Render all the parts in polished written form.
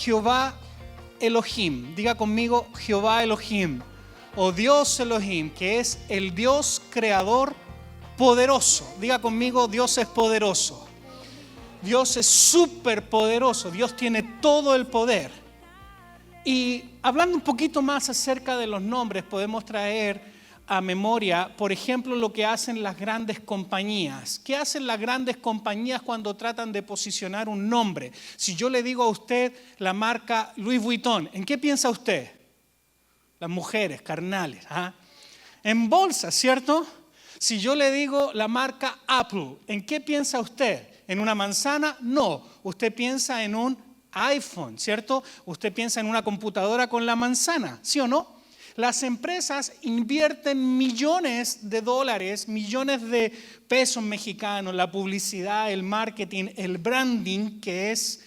Jehová Elohim. Diga conmigo Jehová Elohim o Dios Elohim, que es el Dios creador poderoso. Diga conmigo, Dios es poderoso. Dios es súper poderoso. Dios tiene todo el poder. Y hablando un poquito más acerca de los nombres, podemos traer a memoria, por ejemplo, lo que hacen las grandes compañías. ¿Qué hacen las grandes compañías cuando tratan de posicionar un nombre? Si yo le digo a usted la marca Louis Vuitton, ¿en qué piensa usted? Las mujeres, carnales. ¿Ah? En bolsa, ¿cierto? Si yo le digo la marca Apple, ¿en qué piensa usted? ¿En una manzana? No. Usted piensa en un iPhone, ¿cierto? Usted piensa en una computadora con la manzana, ¿sí o no? Las empresas invierten millones de dólares, millones de pesos mexicanos, la publicidad, el marketing, el branding, que es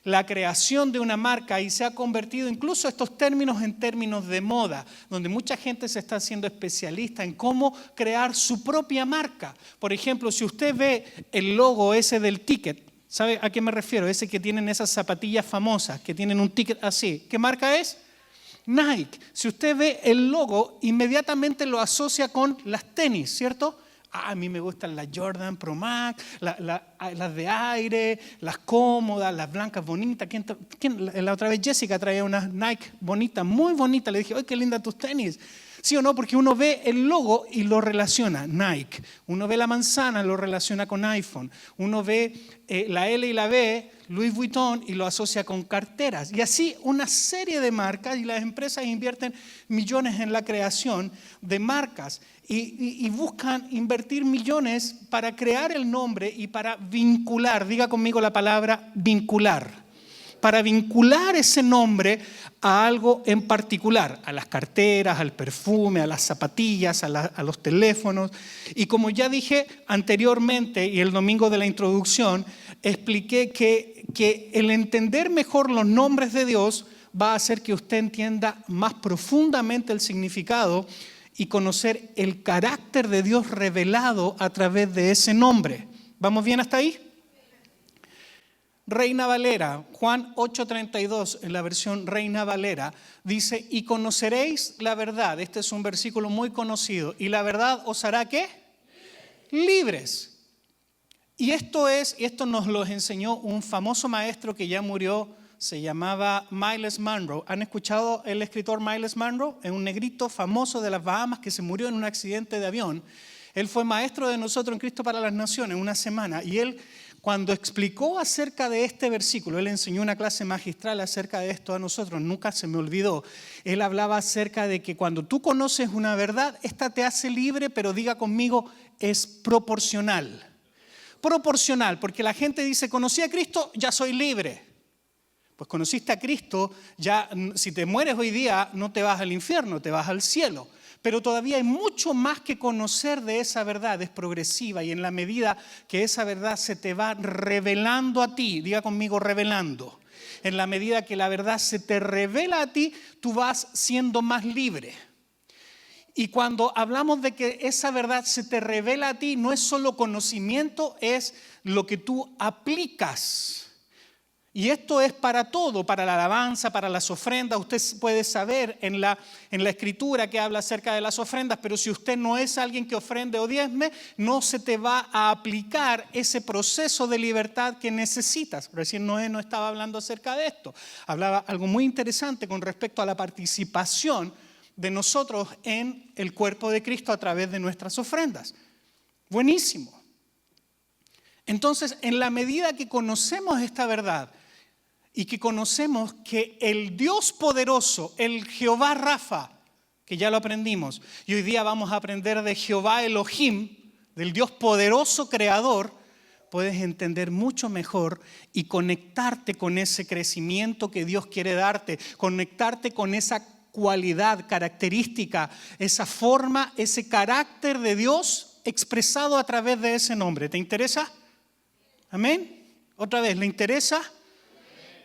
la creación de una marca, y se ha convertido incluso estos términos en términos de moda, donde mucha gente se está haciendo especialista en cómo crear su propia marca. Por ejemplo, si usted ve el logo ese del ticket, ¿sabe a qué me refiero? Ese que tienen esas zapatillas famosas, que tienen un ticket así. ¿Qué marca es? Nike. Si usted ve el logo, inmediatamente lo asocia con las tenis, ¿cierto? A mí me gustan las Jordan Pro Max, las de aire, las cómodas, las blancas bonitas. La otra vez Jessica traía unas Nike bonitas, muy bonitas. Le dije, ¡ay, qué linda tus tenis! ¿Sí o no? Porque uno ve el logo y lo relaciona, Nike. Uno ve la manzana, lo relaciona con iPhone. Uno ve la L y la B, Louis Vuitton, y lo asocia con carteras. Y así una serie de marcas, y las empresas invierten millones en la creación de marcas. Y buscan invertir millones para crear el nombre y para vincular. Diga conmigo la palabra vincular. Para vincular ese nombre a algo en particular, a las carteras, al perfume, a las zapatillas, a los teléfonos. Y como ya dije anteriormente y el domingo de la introducción, expliqué que el entender mejor los nombres de Dios va a hacer que usted entienda más profundamente el significado y conocer el carácter de Dios revelado a través de ese nombre. ¿Vamos bien hasta ahí? Reina Valera, Juan 8:32, en la versión Reina Valera, dice, y conoceréis la verdad. Este es un versículo muy conocido. ¿Y la verdad os hará qué? Libres. Y esto nos lo enseñó un famoso maestro que ya murió, se llamaba Myles Munroe. ¿Han escuchado el escritor Myles Munroe? Es un negrito famoso de las Bahamas que se murió en un accidente de avión. Él fue maestro de nosotros en Cristo para las Naciones una semana, y él, cuando explicó acerca de este versículo, él enseñó una clase magistral acerca de esto a nosotros, nunca se me olvidó. Él hablaba acerca de que cuando tú conoces una verdad, esta te hace libre, pero diga conmigo, es proporcional. Proporcional, porque la gente dice, conocí a Cristo, ya soy libre. Pues conociste a Cristo, ya si te mueres hoy día, no te vas al infierno, te vas al cielo. Pero todavía hay mucho más que conocer de esa verdad, es progresiva, y en la medida que esa verdad se te va revelando a ti, diga conmigo revelando, en la medida que la verdad se te revela a ti, tú vas siendo más libre. Y cuando hablamos de que esa verdad se te revela a ti, no es solo conocimiento, es lo que tú aplicas. Y esto es para todo, para la alabanza, para las ofrendas. Usted puede saber en la Escritura que habla acerca de las ofrendas, pero si usted no es alguien que ofrende o diezme, no se te va a aplicar ese proceso de libertad que necesitas. Recién Noé no estaba hablando acerca de esto. Hablaba algo muy interesante con respecto a la participación de nosotros en el cuerpo de Cristo a través de nuestras ofrendas. Buenísimo. Entonces, en la medida que conocemos esta verdad, y que conocemos que el Dios poderoso, el Jehová Rafa, que ya lo aprendimos, y hoy día vamos a aprender de Jehová Elohim, del Dios poderoso creador, puedes entender mucho mejor y conectarte con ese crecimiento que Dios quiere darte, conectarte con esa cualidad, característica, esa forma, ese carácter de Dios expresado a través de ese nombre. ¿Te interesa? Amén. Otra vez, ¿le interesa?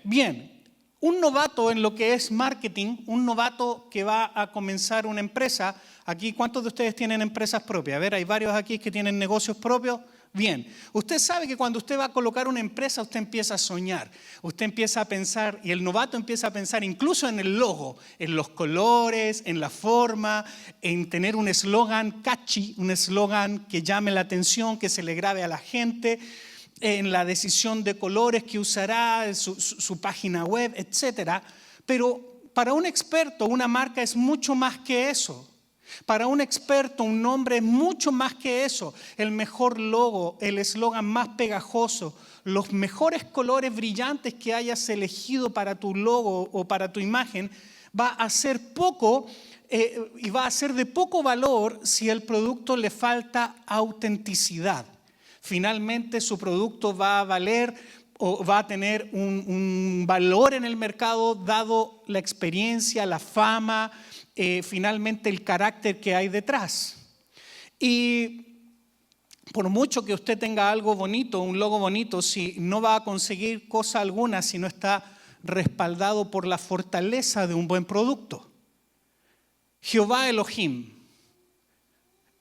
Bien, un novato en lo que es marketing, un novato que va a comenzar una empresa. Aquí, ¿cuántos de ustedes tienen empresas propias? A ver, hay varios aquí que tienen negocios propios. Bien, usted sabe que cuando usted va a colocar una empresa, usted empieza a soñar, usted empieza a pensar, y el novato empieza a pensar incluso en el logo, en los colores, en la forma, en tener un eslogan catchy, un eslogan que llame la atención, que se le grabe a la gente, en la decisión de colores que usará, su página web, etc. Pero para un experto, una marca es mucho más que eso. Para un experto, un nombre es mucho más que eso. El mejor logo, el eslogan más pegajoso, los mejores colores brillantes que hayas elegido para tu logo o para tu imagen, va a ser poco y va a ser de poco valor si el producto le falta autenticidad. Finalmente su producto va a valer o va a tener un valor en el mercado dado la experiencia, la fama, finalmente el carácter que hay detrás. Y por mucho que usted tenga algo bonito, un logo bonito, si no va a conseguir cosa alguna si no está respaldado por la fortaleza de un buen producto. Jehová Elohim,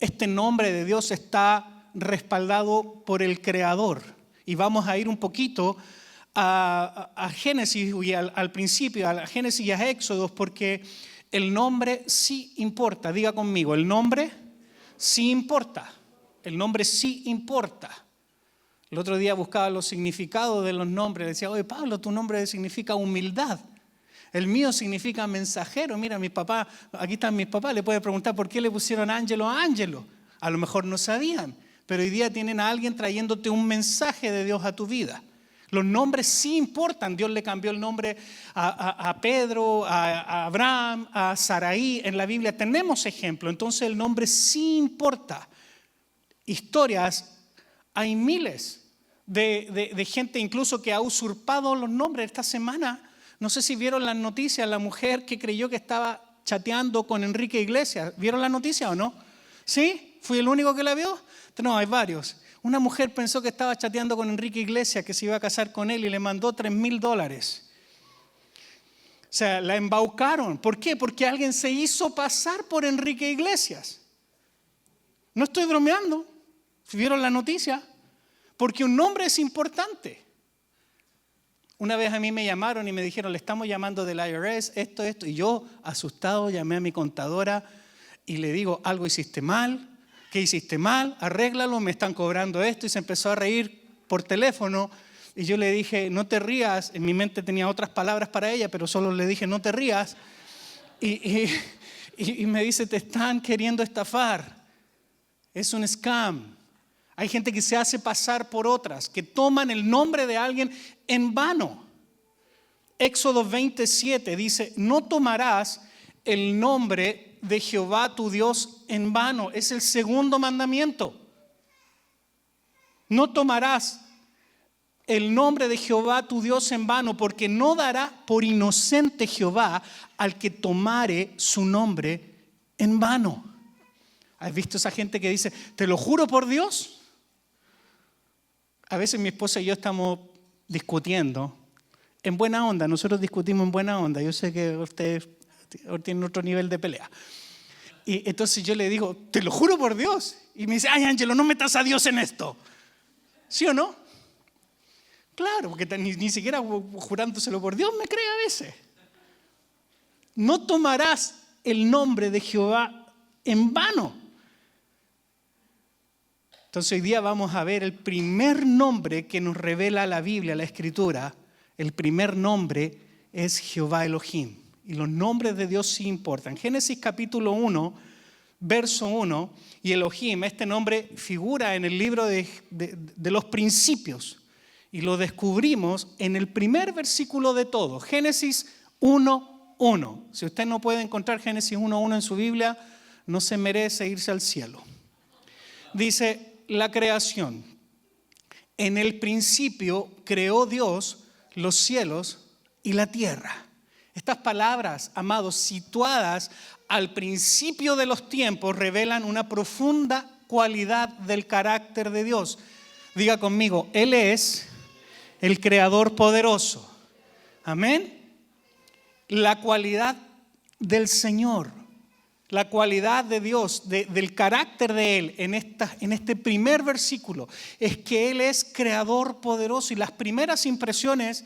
este nombre de Dios está respaldado por el Creador. Y vamos a ir un poquito a Génesis y al principio, a Génesis y a Éxodos, porque el nombre sí importa. Diga conmigo, el nombre sí importa. El nombre sí importa. El otro día buscaba los significados de los nombres. Decía, oye Pablo, tu nombre significa humildad. El mío significa mensajero. Mira, mi papá, aquí están mis papás. Le puede preguntar por qué le pusieron Ángelo a Ángelo. A lo mejor no sabían, pero hoy día tienen a alguien trayéndote un mensaje de Dios a tu vida. Los nombres sí importan. Dios le cambió el nombre a Pedro, a Abraham, a Saraí. En la Biblia tenemos ejemplo. Entonces el nombre sí importa. Historias, hay miles de gente incluso que ha usurpado los nombres. Esta semana, no sé si vieron las noticias, la mujer que creyó que estaba chateando con Enrique Iglesias. ¿Vieron la noticia o no? ¿Sí? ¿Fui el único que la vio? No, hay varios. Una mujer pensó que estaba chateando con Enrique Iglesias, que se iba a casar con él y le mandó $3,000. O sea, la embaucaron. ¿Por qué? Porque alguien se hizo pasar por Enrique Iglesias. No estoy bromeando. ¿Vieron la noticia? Porque un nombre es importante. Una vez a mí me llamaron y me dijeron, le estamos llamando del IRS, esto. Y yo, asustado, llamé a mi contadora y le digo, algo hiciste mal. ¿Qué hiciste mal? Arréglalo, me están cobrando esto. Y se empezó a reír por teléfono. Y yo le dije, no te rías. En mi mente tenía otras palabras para ella, pero solo le dije, no te rías. Y me dice, te están queriendo estafar. Es un scam. Hay gente que se hace pasar por otras, que toman el nombre de alguien en vano. Éxodo 27 dice, no tomarás el nombre de Jehová tu Dios en vano. Es el segundo mandamiento. No tomarás el nombre de Jehová tu Dios en vano, porque no dará por inocente Jehová al que tomare su nombre en vano. ¿Has visto esa gente que dice, te lo juro por Dios? A veces mi esposa y yo estamos discutiendo en buena onda. Nosotros discutimos en buena onda. Yo sé que ustedes tienen otro nivel de pelea. Y entonces yo le digo, te lo juro por Dios. Y me dice, ay Ángelo, no metas a Dios en esto. ¿Sí o no? Claro, porque ni siquiera jurándoselo por Dios me cree a veces. No tomarás el nombre de Jehová en vano. Entonces hoy día vamos a ver el primer nombre que nos revela la Biblia, la Escritura. El primer nombre es Jehová Elohim. Y los nombres de Dios sí importan. Génesis capítulo 1, verso 1, y Elohim, este nombre figura en el libro de los principios. Y lo descubrimos en el primer versículo de todo, Génesis 1:1. Si usted no puede encontrar Génesis 1:1 en su Biblia, no se merece irse al cielo. Dice la creación. En el principio creó Dios los cielos y la tierra. Estas palabras, amados, situadas al principio de los tiempos, revelan una profunda cualidad del carácter de Dios. Diga conmigo, Él es el Creador poderoso. Amén. La cualidad del Señor. la cualidad de Dios, del carácter de Él en este primer versículo, es que Él es creador poderoso y las primeras impresiones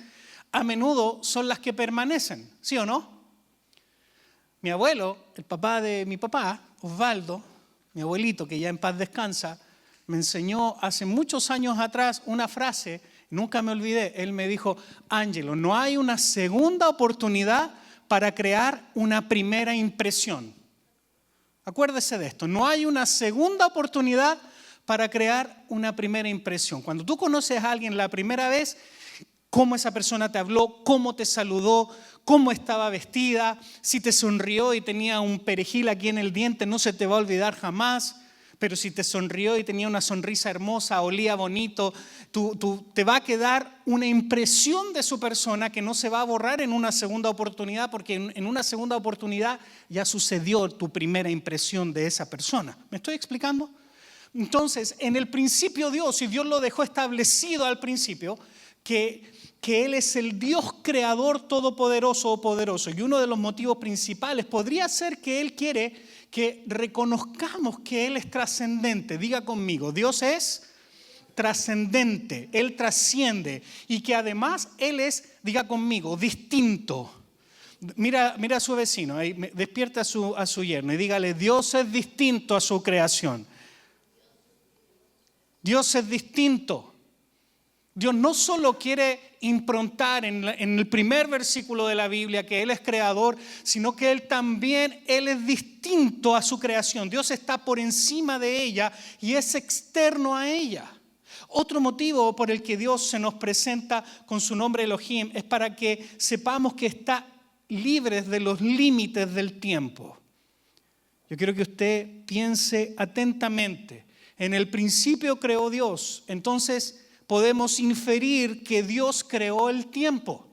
a menudo son las que permanecen, ¿sí o no? Mi abuelo, el papá de mi papá, Osvaldo, mi abuelito que ya en paz descansa, me enseñó hace muchos años atrás una frase, nunca me olvidé. Él me dijo: Ángelo, no hay una segunda oportunidad para crear una primera impresión. Acuérdese de esto, no hay una segunda oportunidad para crear una primera impresión. Cuando tú conoces a alguien la primera vez, cómo esa persona te habló, cómo te saludó, cómo estaba vestida, si te sonrió y tenía un perejil aquí en el diente, no se te va a olvidar jamás. Pero si te sonrió y tenía una sonrisa hermosa, olía bonito, te va a quedar una impresión de su persona que no se va a borrar en una segunda oportunidad, porque en una segunda oportunidad ya sucedió tu primera impresión de esa persona. ¿Me estoy explicando? Entonces, en el principio Dios, y Dios lo dejó establecido al principio, que Él es el Dios creador todopoderoso o poderoso. Y uno de los motivos principales podría ser que Él quiere que reconozcamos que Él es trascendente. Diga conmigo, Dios es trascendente, Él trasciende. Y que además Él es, diga conmigo, distinto. Mira a su vecino, ahí, despierte a su yerno y dígale: Dios es distinto a su creación. Dios es distinto. Dios no solo quiere improntar en el primer versículo de la Biblia que Él es creador, sino que Él es distinto a su creación. Dios está por encima de ella y es externo a ella. Otro motivo por el que Dios se nos presenta con su nombre Elohim es para que sepamos que está libre de los límites del tiempo. Yo quiero que usted piense atentamente. En el principio creó Dios, entonces podemos inferir que Dios creó el tiempo.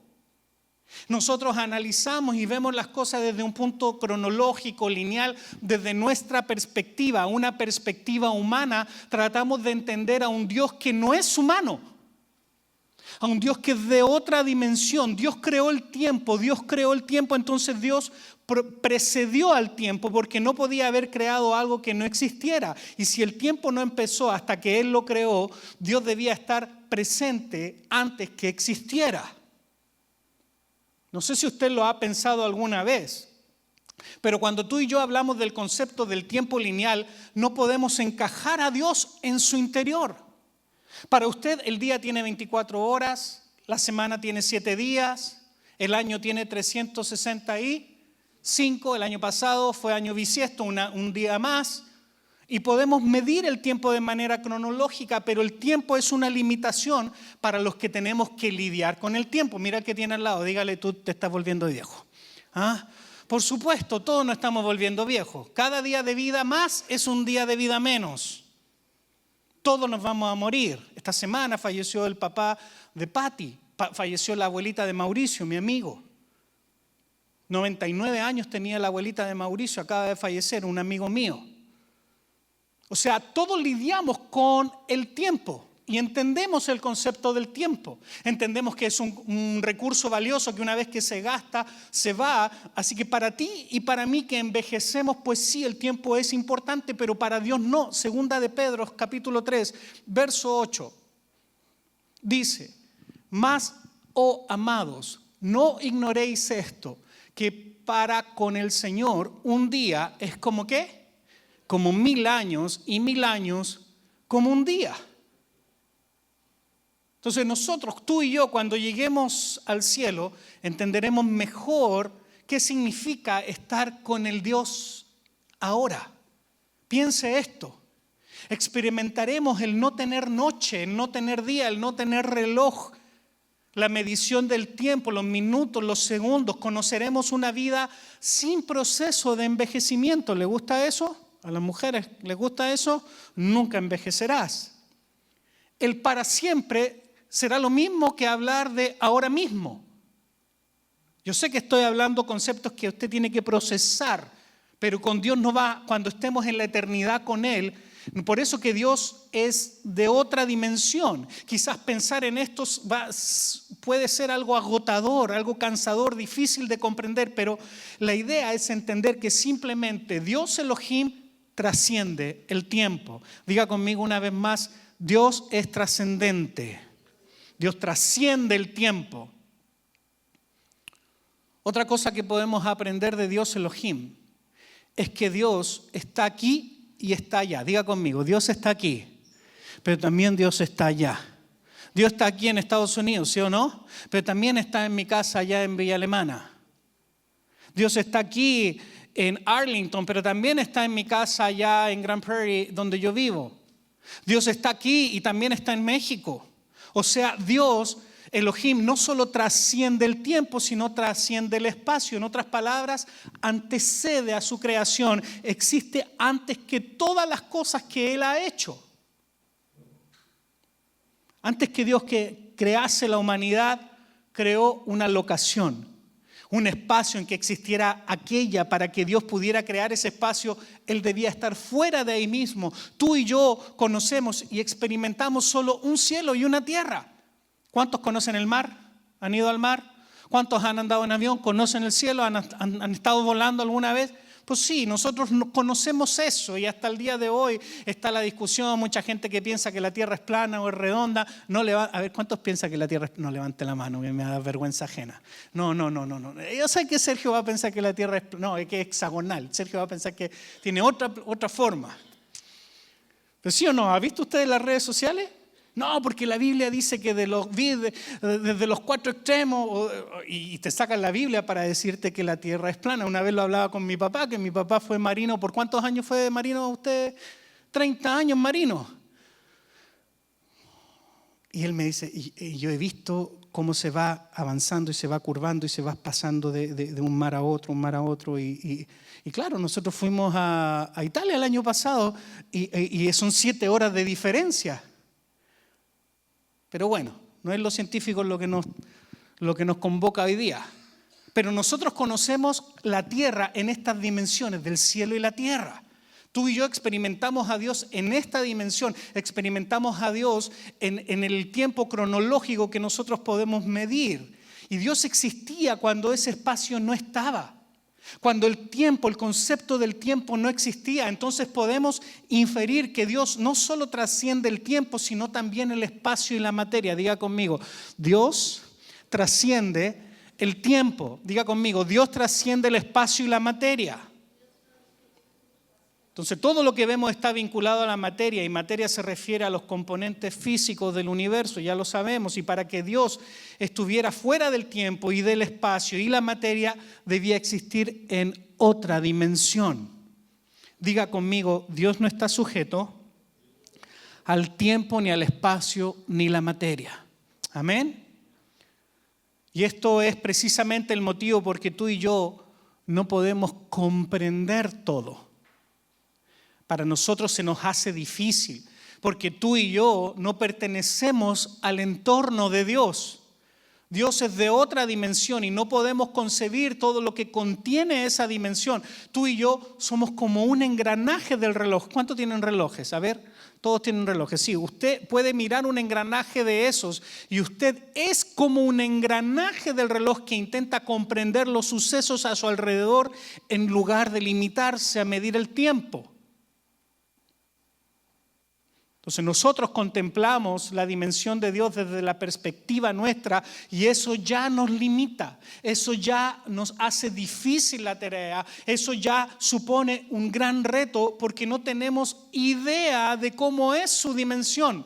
Nosotros analizamos y vemos las cosas desde un punto cronológico, lineal, desde nuestra perspectiva, una perspectiva humana. Tratamos de entender a un Dios que no es humano, a un Dios que es de otra dimensión. Dios creó el tiempo, entonces Dios precedió al tiempo porque no podía haber creado algo que no existiera. Y si el tiempo no empezó hasta que Él lo creó, Dios debía estar presente antes que existiera. No sé si usted lo ha pensado alguna vez, pero cuando tú y yo hablamos del concepto del tiempo lineal, no podemos encajar a Dios en su interior. Para usted el día tiene 24 horas, la semana tiene 7 días, el año tiene 365, el año pasado fue año bisiesto, un día más, y podemos medir el tiempo de manera cronológica, pero el tiempo es una limitación para los que tenemos que lidiar con el tiempo. Mira el que tiene al lado, dígale: tú te estás volviendo viejo. Por supuesto, todos nos estamos volviendo viejos. Cada día de vida más es un día de vida menos. Todos nos vamos a morir. Esta semana falleció el papá de Patti, falleció la abuelita de Mauricio, mi amigo. 99 años tenía la abuelita de Mauricio, acaba de fallecer, un amigo mío. O sea, todos lidiamos con el tiempo y entendemos el concepto del tiempo. Entendemos que es un recurso valioso que una vez que se gasta, se va. Así que para ti y para mí que envejecemos, pues sí, el tiempo es importante, pero para Dios no. Segunda de Pedro, capítulo 3, verso 8, dice: mas, oh amados, no ignoréis esto, que para con el Señor un día es como ¿qué? Como 1000 años, y 1000 años como un día. Entonces nosotros, tú y yo, cuando lleguemos al cielo, entenderemos mejor qué significa estar con el Dios ahora. Piense esto. Experimentaremos el no tener noche, el no tener día, el no tener reloj, la medición del tiempo, los minutos, los segundos. Conoceremos una vida sin proceso de envejecimiento. ¿Le gusta eso? ¿A las mujeres les gusta eso? Nunca envejecerás. El para siempre será lo mismo que hablar de ahora mismo. Yo sé que estoy hablando conceptos que usted tiene que procesar, pero con Dios no va, cuando estemos en la eternidad con Él. Por eso que Dios es de otra dimensión. Quizás pensar en esto puede ser algo agotador, algo cansador, difícil de comprender, pero la idea es entender que simplemente Dios Elohim trasciende el tiempo. Diga conmigo una vez más, Dios es trascendente. Dios trasciende el tiempo. Otra cosa que podemos aprender de Dios Elohim es que Dios está aquí y está allá. Diga conmigo, Dios está aquí, pero también Dios está allá. Dios está aquí en Estados Unidos, ¿sí o no? Pero también está en mi casa allá en Villa Alemana. Dios está aquí en Arlington, pero también está en mi casa allá en Grand Prairie, donde yo vivo. Dios está aquí y también está en México. O sea, Dios, Elohim, no solo trasciende el tiempo, sino trasciende el espacio. En otras palabras, antecede a su creación. Existe antes que todas las cosas que Él ha hecho. Antes que Dios que crease la humanidad, creó una locación, un espacio en que existiera aquella. Para que Dios pudiera crear ese espacio, Él debía estar fuera de ahí mismo. Tú y yo conocemos y experimentamos solo un cielo y una tierra. ¿Cuántos conocen el mar? ¿Han ido al mar? ¿Cuántos han andado en avión? ¿Conocen el cielo? ¿Han estado volando alguna vez? Pues sí, nosotros conocemos eso y hasta el día de hoy está la discusión. Mucha gente que piensa que la tierra es plana o es redonda. A ver, ¿cuántos piensan que la tierra es? No, levante la mano, que me da vergüenza ajena. No. Yo sé que Sergio va a pensar que la tierra es plana. No, es que es hexagonal. Sergio va a pensar que tiene otra forma. ¿Pero sí o no? ¿Ha visto usted las redes sociales? No, porque la Biblia dice que desde los cuatro extremos, y te sacan la Biblia para decirte que la tierra es plana. Una vez lo hablaba con mi papá, que mi papá fue marino. ¿Por cuántos años fue marino usted? 30 años marino. Y él me dice, y yo he visto cómo se va avanzando y se va curvando y se va pasando de un mar a otro, Y claro, nosotros fuimos a Italia el año pasado y son 7 horas de diferencia. Pero bueno, no es lo científico lo que nos convoca hoy día. Pero nosotros conocemos la tierra en estas dimensiones del cielo y la tierra. Tú y yo experimentamos a Dios en esta dimensión, experimentamos a Dios en el tiempo cronológico que nosotros podemos medir. Y Dios existía cuando ese espacio no estaba. Cuando el concepto del tiempo no existía. Entonces podemos inferir que Dios no solo trasciende el tiempo, sino también el espacio y la materia. Diga conmigo, Dios trasciende el tiempo. Diga conmigo, Dios trasciende el espacio y la materia. Entonces todo lo que vemos está vinculado a la materia, y materia se refiere a los componentes físicos del universo, ya lo sabemos. Y para que Dios estuviera fuera del tiempo y del espacio y la materia, debía existir en otra dimensión. Diga conmigo, Dios no está sujeto al tiempo, ni al espacio, ni la materia. Amén. Y esto es precisamente el motivo porque tú y yo no podemos comprender todo. Para nosotros se nos hace difícil, porque tú y yo no pertenecemos al entorno de Dios. Dios es de otra dimensión y no podemos concebir todo lo que contiene esa dimensión. Tú y yo somos como un engranaje del reloj. ¿Cuántos tienen relojes? A ver, todos tienen relojes. Sí, usted puede mirar un engranaje de esos y usted es como un engranaje del reloj que intenta comprender los sucesos a su alrededor en lugar de limitarse a medir el tiempo. Entonces nosotros contemplamos la dimensión de Dios desde la perspectiva nuestra y eso ya nos limita, eso ya nos hace difícil la tarea, eso ya supone un gran reto porque no tenemos idea de cómo es su dimensión.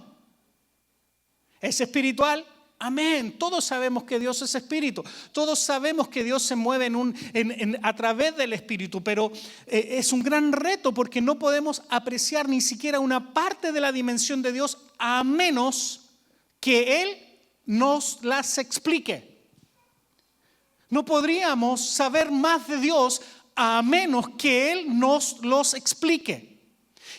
¿Es espiritual? Amén. Todos sabemos que Dios es espíritu. Todos sabemos que Dios se mueve a través del espíritu, pero es un gran reto porque no podemos apreciar ni siquiera una parte de la dimensión de Dios a menos que Él nos las explique. No podríamos saber más de Dios a menos que Él nos los explique.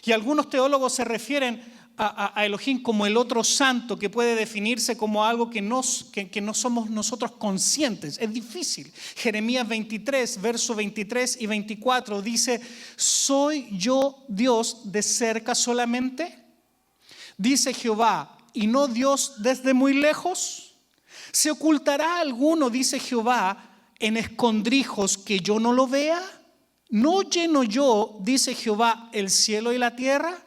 Y algunos teólogos se refieren a Elohim como el otro santo, que puede definirse como algo que no somos nosotros conscientes. Es difícil. Jeremías 23, versos 23 y 24 dice: ¿soy yo Dios de cerca solamente? Dice Jehová, ¿y no Dios desde muy lejos? ¿Se ocultará alguno, dice Jehová, en escondrijos que yo no lo vea? ¿No lleno yo, dice Jehová, el cielo y la tierra?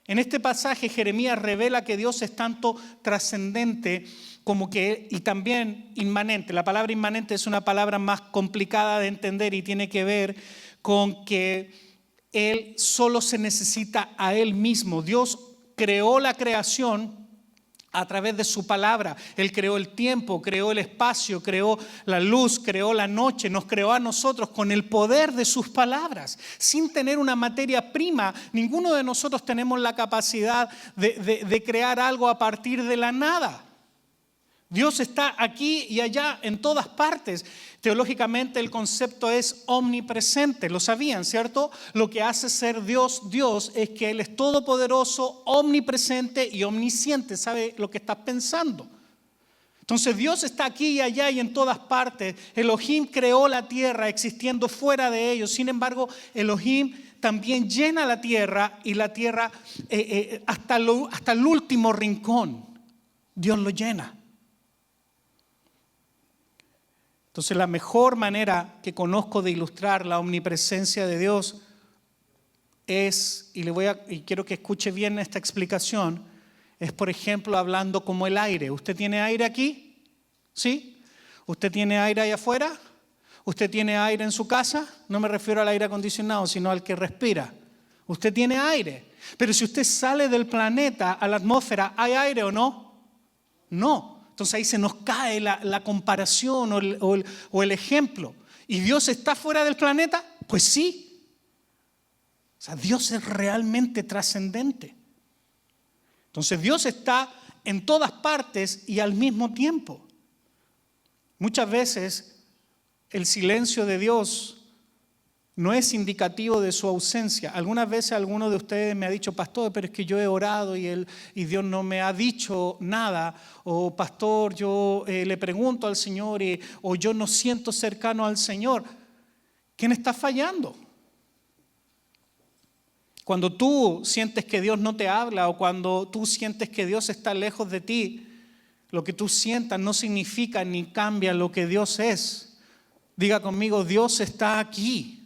En este pasaje Jeremías revela que Dios es tanto trascendente como que, y también inmanente. La palabra inmanente es una palabra más complicada de entender y tiene que ver con que Él solo se necesita a Él mismo. Dios creó la creación a través de su palabra. Él creó el tiempo, creó el espacio, creó la luz, creó la noche, nos creó a nosotros con el poder de sus palabras. Sin tener una materia prima, ninguno de nosotros tenemos la capacidad de crear algo a partir de la nada. Dios está aquí y allá en todas partes. Teológicamente el concepto es omnipresente, lo sabían, ¿cierto? Lo que hace ser Dios, Dios es que Él es todopoderoso, omnipresente y omnisciente, sabe lo que estás pensando. Entonces Dios está aquí y allá y en todas partes. Elohim creó la tierra existiendo fuera de ellos. Sin embargo, Elohim también llena la tierra y la tierra hasta el último rincón. Dios lo llena. Entonces la mejor manera que conozco de ilustrar la omnipresencia de Dios es, y quiero que escuche bien esta explicación, es por ejemplo hablando como el aire. ¿Usted tiene aire aquí? ¿Sí? ¿Usted tiene aire allá afuera? ¿Usted tiene aire en su casa? No me refiero al aire acondicionado, sino al que respira. Usted tiene aire. Pero si usted sale del planeta a la atmósfera, ¿hay aire o no? No. Entonces ahí se nos cae la comparación o el ejemplo. ¿Y Dios está fuera del planeta? Pues sí. O sea, Dios es realmente trascendente. Entonces Dios está en todas partes y al mismo tiempo. Muchas veces el silencio de Dios no es indicativo de su ausencia. Algunas veces alguno de ustedes me ha dicho, pastor, pero es que yo he orado y Dios no me ha dicho nada. O pastor, yo le pregunto al Señor o yo no siento cercano al Señor. ¿Quién está fallando? Cuando tú sientes que Dios no te habla o cuando tú sientes que Dios está lejos de ti, lo que tú sientas no significa ni cambia lo que Dios es. Diga conmigo, Dios está aquí.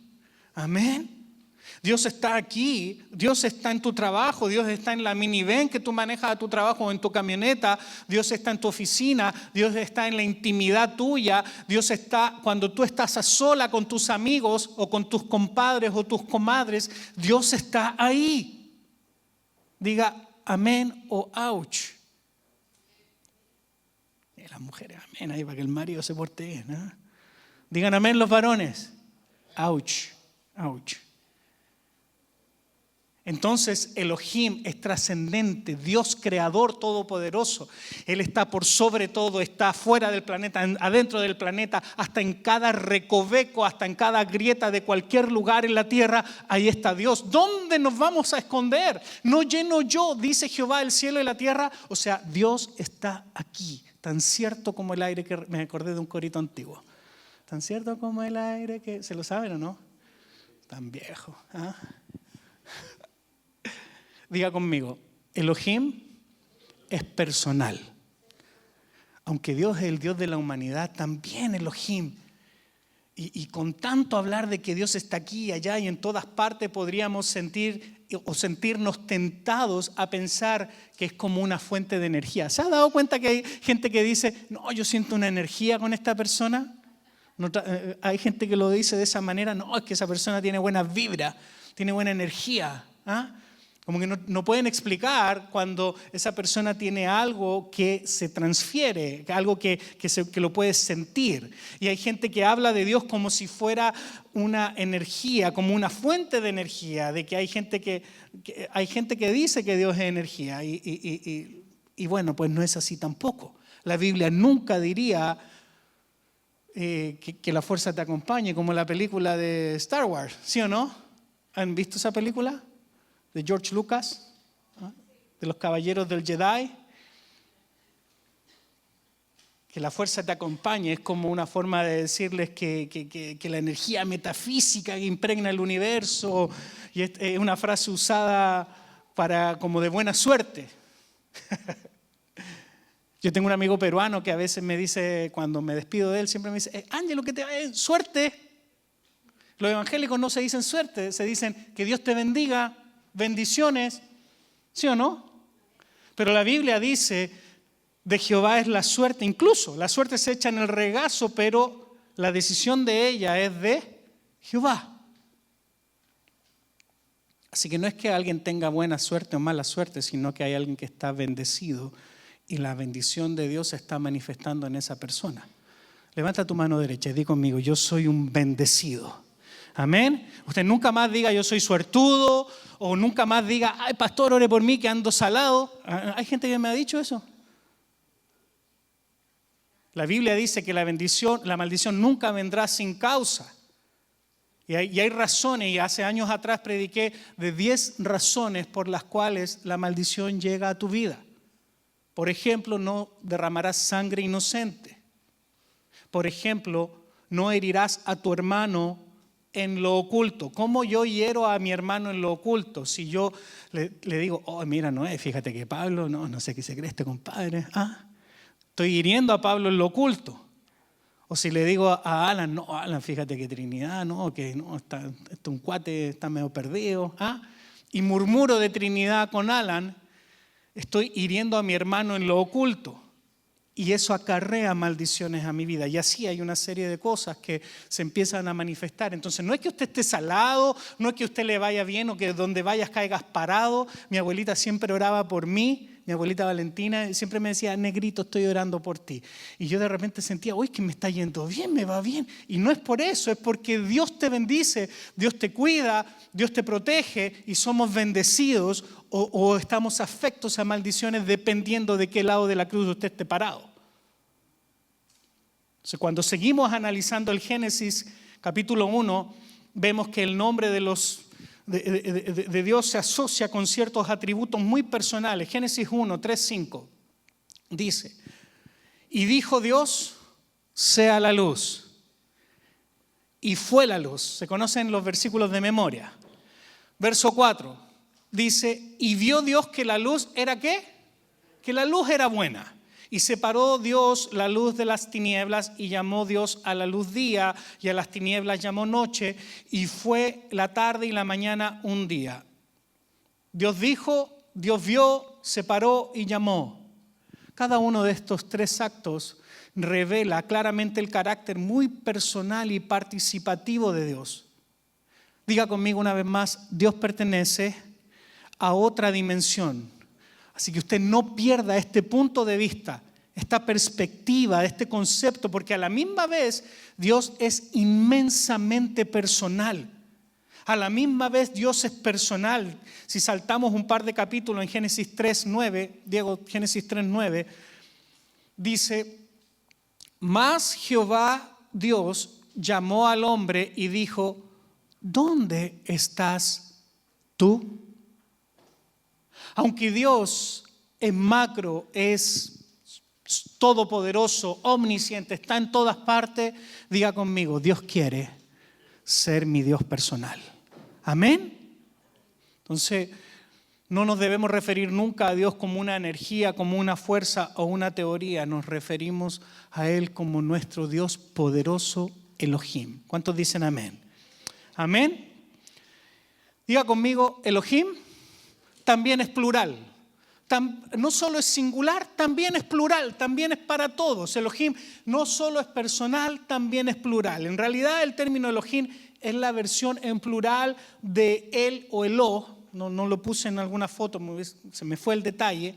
Amén. Dios está aquí, Dios está en tu trabajo, Dios está en la minivan que tú manejas a tu trabajo o en tu camioneta, Dios está en tu oficina, Dios está en la intimidad tuya, Dios está cuando tú estás a sola con tus amigos o con tus compadres o tus comadres, Dios está ahí. Diga amén o ouch. Las mujeres, amén, ahí para que el marido se porte bien, ¿no? Digan amén los varones. Ouch. Ouch. Entonces Elohim es trascendente, Dios creador todopoderoso. Él está por sobre todo, está fuera del planeta, adentro del planeta, hasta en cada recoveco, hasta en cada grieta de cualquier lugar en la tierra, ahí está Dios. ¿Dónde nos vamos a esconder? ¿No lleno yo, dice Jehová, el cielo y la tierra? O sea, Dios está aquí, tan cierto como el aire, que me acordé de un corito antiguo. Tan cierto como el aire que, ¿se lo saben o no? Tan viejo. ¿Ah? Diga conmigo, Elohim es personal. Aunque Dios es el Dios de la humanidad, también Elohim. Y con tanto hablar de que Dios está aquí y allá y en todas partes, podríamos sentirnos tentados a pensar que es como una fuente de energía. ¿Se ha dado cuenta que hay gente que dice, no, yo siento una energía con esta persona? No, hay gente que lo dice de esa manera, no, es que esa persona tiene buena vibra, tiene buena energía. ¿Ah? Como que no pueden explicar cuando esa persona tiene algo que se transfiere, algo que lo puedes sentir. Y hay gente que habla de Dios como si fuera una energía, como una fuente de energía, de que hay gente que dice que Dios es energía. Y bueno, pues no es así tampoco. La Biblia nunca diría que la fuerza te acompañe, como la película de Star Wars, ¿sí o no? ¿Han visto esa película? De George Lucas, ¿eh? De los caballeros del Jedi. Que la fuerza te acompañe es como una forma de decirles que la energía metafísica que impregna el universo, y es una frase usada como de buena suerte. Yo tengo un amigo peruano que a veces me dice, cuando me despido de él, siempre me dice, Ángelo, que te vaya suerte. Los evangélicos no se dicen suerte, se dicen que Dios te bendiga, bendiciones, ¿sí o no? Pero la Biblia dice, de Jehová es la suerte, incluso la suerte se echa en el regazo, pero la decisión de ella es de Jehová. Así que no es que alguien tenga buena suerte o mala suerte, sino que hay alguien que está bendecido y la bendición de Dios se está manifestando en esa persona. Levanta tu mano derecha y di conmigo, yo soy un bendecido. Amén. Usted nunca más diga yo soy suertudo, o nunca más diga, ay pastor, ore por mí que ando salado. Hay gente que me ha dicho eso. La Biblia dice que la maldición nunca vendrá sin causa. Y hay razones, y hace años atrás prediqué de 10 razones por las cuales la maldición llega a tu vida. Por ejemplo, no derramarás sangre inocente. Por ejemplo, no herirás a tu hermano en lo oculto. ¿Cómo yo hiero a mi hermano en lo oculto? Si yo le digo, oh, mira, no es, fíjate que Pablo, no sé qué se cree este compadre. Estoy hiriendo a Pablo en lo oculto. O si le digo a Alan, no, Alan, fíjate que Trinidad, está un cuate, está medio perdido. Y murmuro de Trinidad con Alan, estoy hiriendo a mi hermano en lo oculto. Y eso acarrea maldiciones a mi vida. Y así hay una serie de cosas que se empiezan a manifestar. Entonces no es que usted esté salado, no es que a usted le vaya bien o que donde vayas caigas parado. Mi abuelita siempre oraba por mí, mi abuelita Valentina siempre me decía, negrito, estoy orando por ti. Y yo de repente sentía, uy, que me está yendo bien, me va bien. Y no es por eso, es porque Dios te bendice, Dios te cuida, Dios te protege y somos bendecidos o estamos afectos a maldiciones dependiendo de qué lado de la cruz usted esté parado. Entonces, cuando seguimos analizando el Génesis capítulo 1, vemos que el nombre de Dios se asocia con ciertos atributos muy personales. Génesis 1, 3, 5 dice, y dijo Dios, sea la luz. Y fue la luz. Se conocen los versículos de memoria. Verso 4 dice, y vio Dios que la luz era ¿qué? Que la luz era buena. Y separó Dios la luz de las tinieblas y llamó Dios a la luz día y a las tinieblas llamó noche y fue la tarde y la mañana un día. Dios dijo, Dios vio, separó y llamó. Cada uno de estos 3 actos revela claramente el carácter muy personal y participativo de Dios. Diga conmigo una vez más, Dios pertenece a otra dimensión. Así que usted no pierda este punto de vista, esta perspectiva, este concepto, porque a la misma vez Dios es inmensamente personal. A la misma vez Dios es personal. Si saltamos un par de capítulos en Génesis 3:9, Diego, Génesis 3:9, dice, mas Jehová Dios llamó al hombre y dijo, ¿dónde estás tú? Aunque Dios es macro, es todopoderoso, omnisciente, está en todas partes, diga conmigo, Dios quiere ser mi Dios personal. Amén. Entonces, no nos debemos referir nunca a Dios como una energía, como una fuerza o una teoría. Nos referimos a Él como nuestro Dios poderoso, Elohim. ¿Cuántos dicen amén? Amén. Diga conmigo, Elohim también es plural. No solo es singular, también es plural, también es para todos. Elohim no solo es personal, también es plural. En realidad el término Elohim es la versión en plural de el o Elo. No lo puse en alguna foto, se me fue el detalle.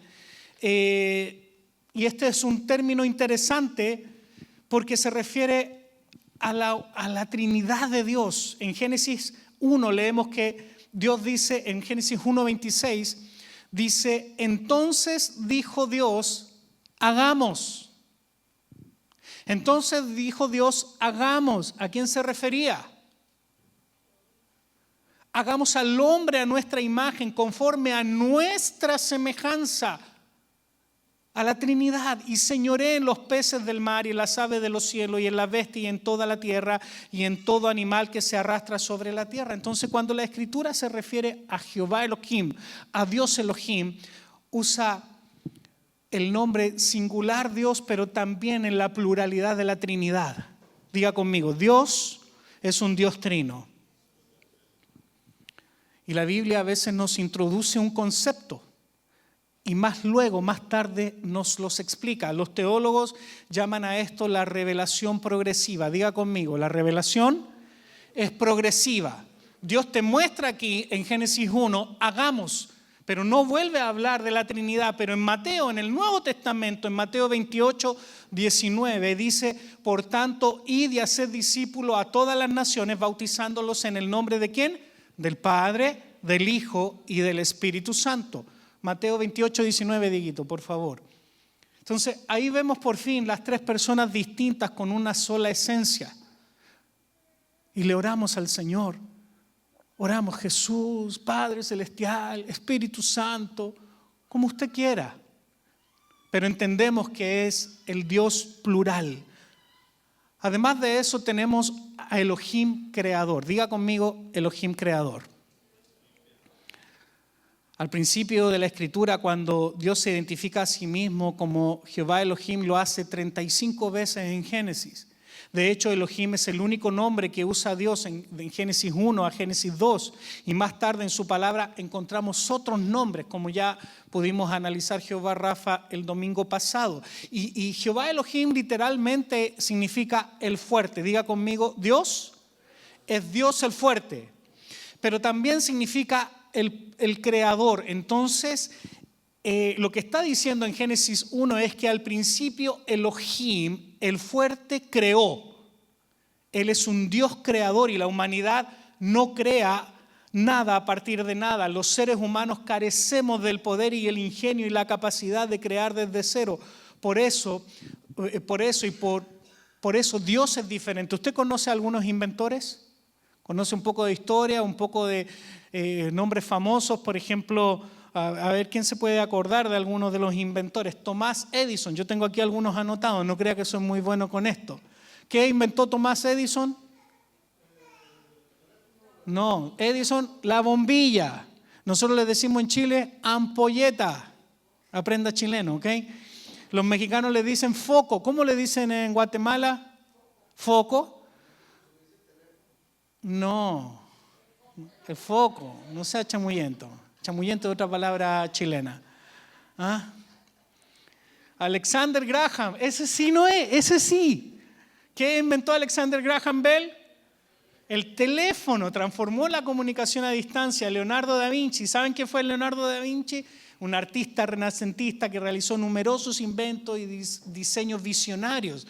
Y este es un término interesante porque se refiere a la Trinidad de Dios. En Génesis 1 leemos que Dios dice, en Génesis 1:26, dice, entonces dijo Dios, hagamos. Entonces dijo Dios, hagamos. ¿A quién se refería? Hagamos al hombre a nuestra imagen, conforme a nuestra semejanza, a la Trinidad, y señoree en los peces del mar y en las aves de los cielos y en la bestia y en toda la tierra y en todo animal que se arrastra sobre la tierra. Entonces, cuando la Escritura se refiere a Jehová Elohim, a Dios Elohim, usa el nombre singular Dios, pero también en la pluralidad de la Trinidad. Diga conmigo, Dios es un Dios trino. Y la Biblia a veces nos introduce un concepto y más tarde nos los explica. Los teólogos llaman a esto la revelación progresiva. Diga conmigo, la revelación es progresiva. Dios te muestra aquí en Génesis 1, hagamos, pero no vuelve a hablar de la Trinidad. Pero en Mateo, en el Nuevo Testamento, en Mateo 28, 19, dice, por tanto, id y haced discípulos a todas las naciones, bautizándolos en el nombre ¿de quién? Del Padre, del Hijo y del Espíritu Santo. Mateo 28, 19, Dieguito, por favor. Entonces, ahí vemos por fin las tres personas distintas con una sola esencia. Y le oramos al Señor. Oramos, Jesús, Padre Celestial, Espíritu Santo, como usted quiera. Pero entendemos que es el Dios plural. Además de eso tenemos a Elohim creador. Diga conmigo, Elohim creador. Al principio de la Escritura, cuando Dios se identifica a sí mismo como Jehová Elohim, lo hace 35 veces en Génesis. De hecho, Elohim es el único nombre que usa Dios en Génesis 1 a Génesis 2. Y más tarde en su palabra encontramos otros nombres, como ya pudimos analizar Jehová Rafa el domingo pasado. Y Jehová Elohim literalmente significa el fuerte. Diga conmigo, Dios es Dios el fuerte. Pero también significa el creador. Entonces, lo que está diciendo en Génesis 1 es que al principio Elohim, el fuerte, creó. Él es un Dios creador y la humanidad no crea nada a partir de nada. Los seres humanos carecemos del poder y el ingenio y la capacidad de crear desde cero. Por eso Dios es diferente. ¿Usted conoce a algunos inventores? ¿Conoce un poco de historia, un poco de nombres famosos? Por ejemplo, a ver, ¿quién se puede acordar de algunos de los inventores? Tomás Edison, yo tengo aquí algunos anotados, no crea que soy muy bueno con esto. ¿Qué inventó Tomás Edison? No, Edison, la bombilla. Nosotros le decimos en Chile, ampolleta. Aprenda chileno, ¿ok? Los mexicanos le dicen foco. ¿Cómo le dicen en Guatemala? ¿Foco? No, el foco, no sea chamullento. Chamullento es otra palabra chilena. ¿Ah? Alexander Graham, ese sí no es, ese sí. ¿Qué inventó Alexander Graham Bell? El teléfono, transformó la comunicación a distancia. Leonardo da Vinci, ¿saben qué fue Leonardo da Vinci? Un artista renacentista que realizó numerosos inventos y diseños visionarios.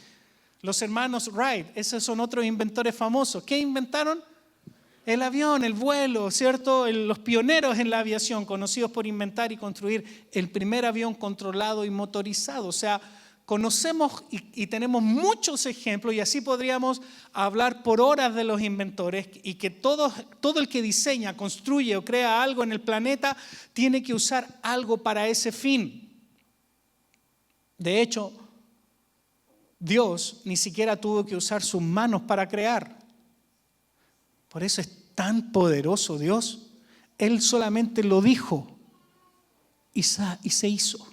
Los hermanos Wright, esos son otros inventores famosos. ¿Qué inventaron? El avión, el vuelo, ¿cierto? Los pioneros en la aviación, conocidos por inventar y construir el primer avión controlado y motorizado. O sea, conocemos y tenemos muchos ejemplos y así podríamos hablar por horas de los inventores y que todo el que diseña, construye o crea algo en el planeta tiene que usar algo para ese fin. De hecho, Dios ni siquiera tuvo que usar sus manos para crear. Por eso es tan poderoso Dios. Él solamente lo dijo y se hizo.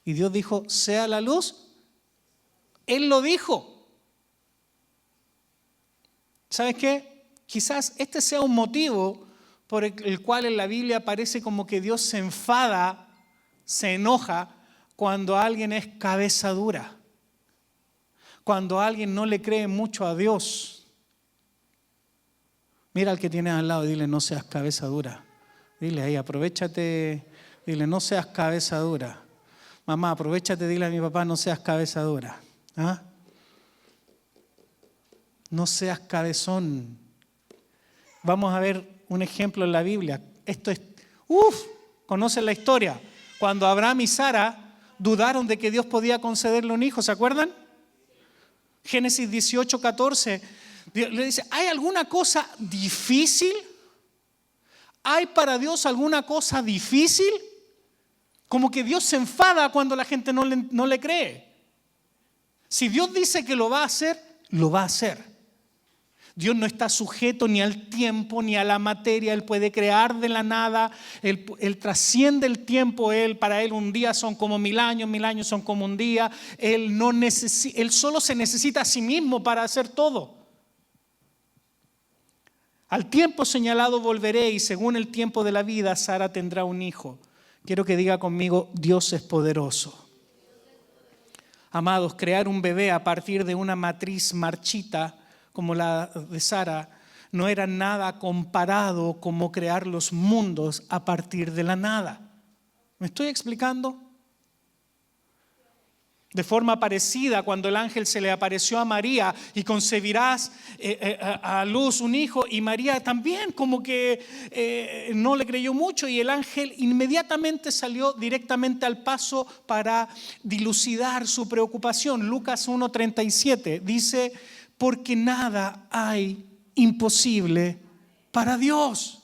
Y Dios dijo, sea la luz. Él lo dijo. ¿Sabes qué? Quizás este sea un motivo por el cual en la Biblia parece como que Dios se enfada, se enoja cuando alguien es cabeza dura. Cuando alguien no le cree mucho a Dios. Mira al que tienes al lado y dile, no seas cabeza dura. Dile ahí, aprovéchate, dile, no seas cabeza dura. Mamá, aprovéchate, dile a mi papá, no seas cabeza dura. ¿Ah? No seas cabezón. Vamos a ver un ejemplo en la Biblia. Esto es, conocen la historia. Cuando Abraham y Sara dudaron de que Dios podía concederle un hijo, ¿se acuerdan? Génesis 18, 14, Dios le dice, ¿hay alguna cosa difícil? ¿Hay para Dios alguna cosa difícil? Como que Dios se enfada cuando la gente no le cree. Si Dios dice que lo va a hacer, lo va a hacer. Dios no está sujeto ni al tiempo ni a la materia. Él puede crear de la nada. Él trasciende el tiempo. Para Él un día son como 1000 años son como un día. Él solo se necesita a sí mismo para hacer todo. Al tiempo señalado volveré y según el tiempo de la vida Sara tendrá un hijo. Quiero que diga conmigo, Dios es poderoso. Amados, crear un bebé a partir de una matriz marchita como la de Sara, no era nada comparado como crear los mundos a partir de la nada. ¿Me estoy explicando? De forma parecida, cuando el ángel se le apareció a María y concebirás a luz un hijo, y María también como que no le creyó mucho, y el ángel inmediatamente salió directamente al paso para dilucidar su preocupación. Lucas 1:37 dice: porque nada hay imposible para Dios.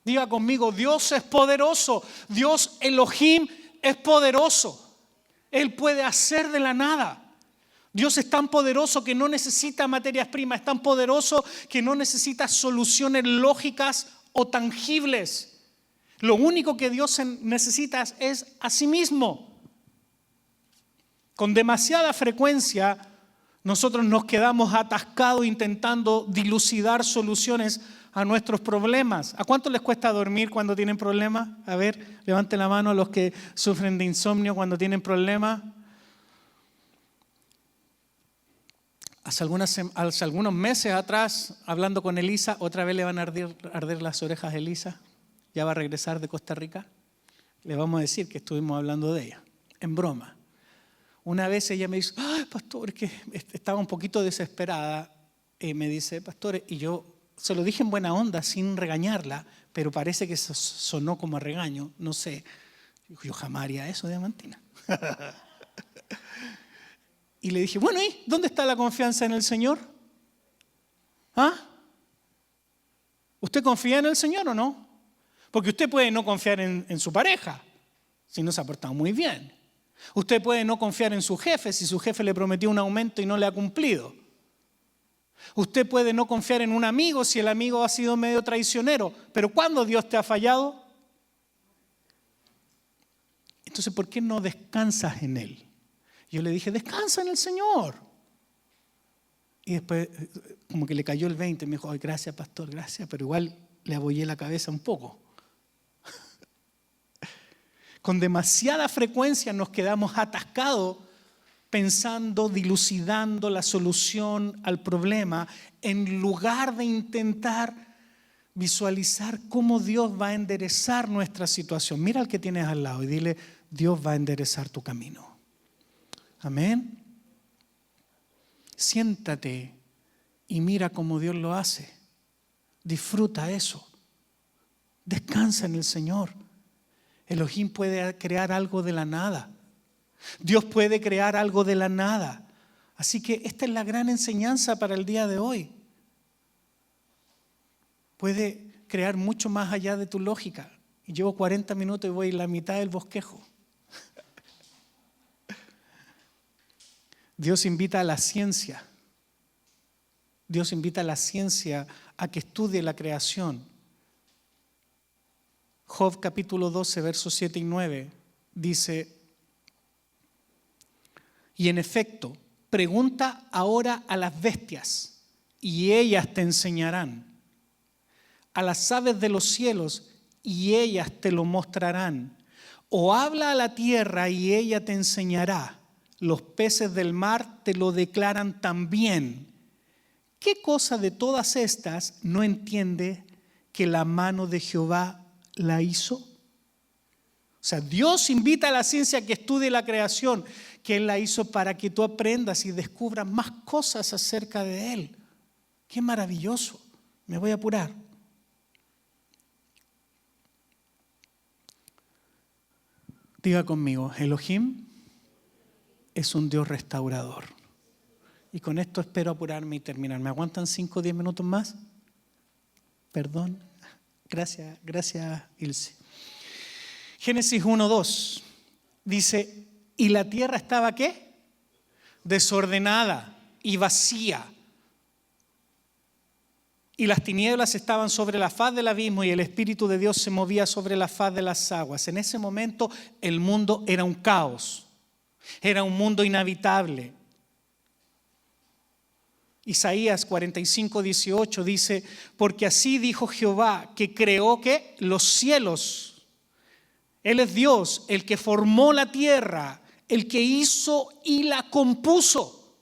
Diga conmigo, Dios es poderoso. Dios Elohim es poderoso. Él puede hacer de la nada. Dios es tan poderoso que no necesita materias primas. Es tan poderoso que no necesita soluciones lógicas o tangibles. Lo único que Dios necesita es a sí mismo. Con demasiada frecuencia nosotros nos quedamos atascados intentando dilucidar soluciones a nuestros problemas. ¿A cuánto les cuesta dormir cuando tienen problemas? A ver, levanten la mano a los que sufren de insomnio cuando tienen problemas. Hace algunos meses atrás, hablando con Elisa, otra vez le van a arder las orejas a Elisa. Ya va a regresar de Costa Rica. Le vamos a decir que estuvimos hablando de ella, en broma. Una vez ella me dice: ay, pastor, que estaba un poquito desesperada. Me dice: pastor, y yo se lo dije en buena onda, sin regañarla, pero parece que sonó como a regaño, no sé. Yo jamás haría eso, Diamantina. Y le dije: bueno, ¿y dónde está la confianza en el Señor? ¿Ah? ¿Usted confía en el Señor o no? Porque usted puede no confiar en su pareja, si no se ha portado muy bien. Usted puede no confiar en su jefe si su jefe le prometió un aumento y no le ha cumplido. Usted puede no confiar en un amigo si el amigo ha sido medio traicionero. Pero ¿cuándo Dios te ha fallado? Entonces, ¿por qué no descansas en Él? Yo le dije: descansa en el Señor. Y después como que le cayó el 20. Me dijo: ay, gracias, pastor, gracias. Pero igual le abollé la cabeza un poco. Con demasiada frecuencia nos quedamos atascados pensando, dilucidando la solución al problema, en lugar de intentar visualizar cómo Dios va a enderezar nuestra situación. Mira al que tienes al lado y dile: Dios va a enderezar tu camino. Amén. Siéntate y mira cómo Dios lo hace. Disfruta eso. Descansa en el Señor. Elohim puede crear algo de la nada. Dios puede crear algo de la nada. Así que esta es la gran enseñanza para el día de hoy. Puede crear mucho más allá de tu lógica. Y llevo 40 minutos y voy a la mitad del bosquejo. Dios invita a la ciencia. Dios invita a la ciencia a que estudie la creación. Job capítulo 12, versos 7 y 9 dice: y en efecto, pregunta ahora a las bestias y ellas te enseñarán, a las aves de los cielos y ellas te lo mostrarán, o habla a la tierra y ella te enseñará, los peces del mar te lo declaran también. ¿Qué cosa de todas estas no entiende que la mano de Jehová la hizo? O sea, Dios invita a la ciencia a que estudie la creación, que Él la hizo para que tú aprendas y descubras más cosas acerca de Él. ¡Qué maravilloso! Me voy a apurar. Diga conmigo: Elohim es un Dios restaurador. Y con esto espero apurarme y terminar. ¿Me aguantan 5 o 10 minutos más? Perdón. Gracias, Ilse. Génesis 1:2 dice: y la tierra estaba ¿qué? Desordenada y vacía. y las tinieblas estaban sobre la faz del abismo y el Espíritu de Dios se movía sobre la faz de las aguas. En ese momento el mundo era un caos, era un mundo inhabitable. Isaías 45:18 dice: porque así dijo Jehová, que creó ¿qué? Los cielos. Él es Dios, el que formó la tierra, el que hizo y la compuso.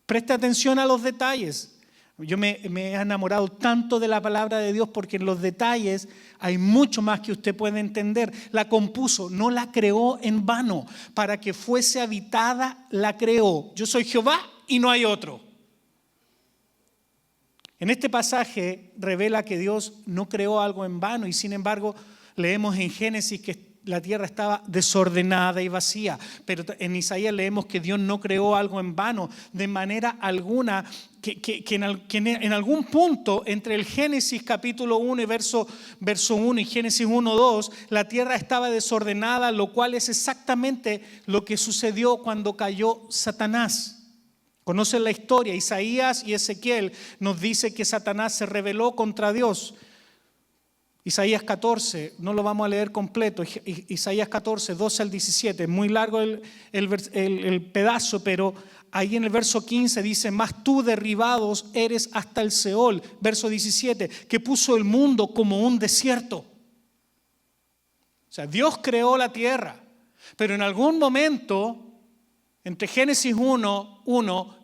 Presta atención a los detalles. Yo me he enamorado tanto de la palabra de Dios porque en los detalles hay mucho más que usted puede entender. La compuso, no la creó en vano. Para que fuese habitada, la creó. Yo soy Jehová y no hay otro. En este pasaje revela que Dios no creó algo en vano y sin embargo leemos en Génesis que la tierra estaba desordenada y vacía, pero en Isaías leemos que Dios no creó algo en vano, de manera alguna, que en algún punto entre el Génesis capítulo 1 y verso 1 y Génesis 1:2, la tierra estaba desordenada, lo cual es exactamente lo que sucedió cuando cayó Satanás. Conocen la historia, Isaías y Ezequiel nos dice que Satanás se rebeló contra Dios. Isaías 14, no lo vamos a leer completo, Isaías 14, 12 al 17, es muy largo el pedazo, pero ahí en el verso 15 dice: mas tú derribados eres hasta el Seol. Verso 17, que puso el mundo como un desierto. O sea, Dios creó la tierra, pero en algún momento, entre Génesis 1